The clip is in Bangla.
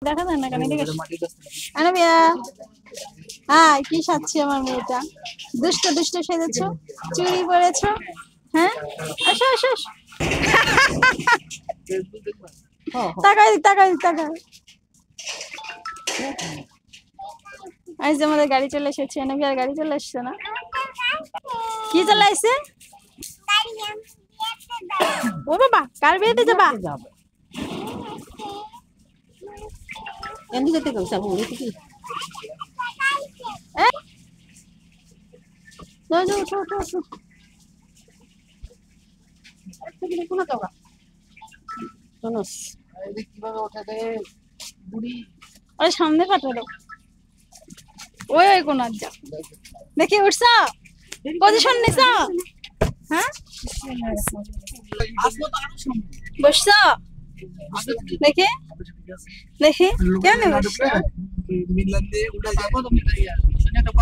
দেখা যায় না কেন? আনাবিয়া, হ্যাঁ কি সাজছে আমার মেয়েটা? দুষ্ট দুষ্ট সেজেছ, চুড়ি পরেছ, হ্যাঁ? আসো আসো আসো। তাকাই তাকাই তাকাই। এই যে আমাদের গাড়ি চলে এসেছে। আনাবিয়ার গাড়ি চলে এসছে না? কি চলে আসছে? ও বাবা, কার বিয়েতে যাবা? এমনি যেতে কইছ আপু উঠে কি যাও যাও উঠো উঠো উঠো। কোন জায়গা শোনস কিভাবে ওঠে রে বুড়ি ওই সামনে পাঠালো। ওই ওই কোন যা দেখি উঠছ, পজিশন নিছ, হ্যাঁ বসছ দেখি দেখি কেন বসছ? মিলান দিয়ে উঠা যাবো তুমি শুনে একটা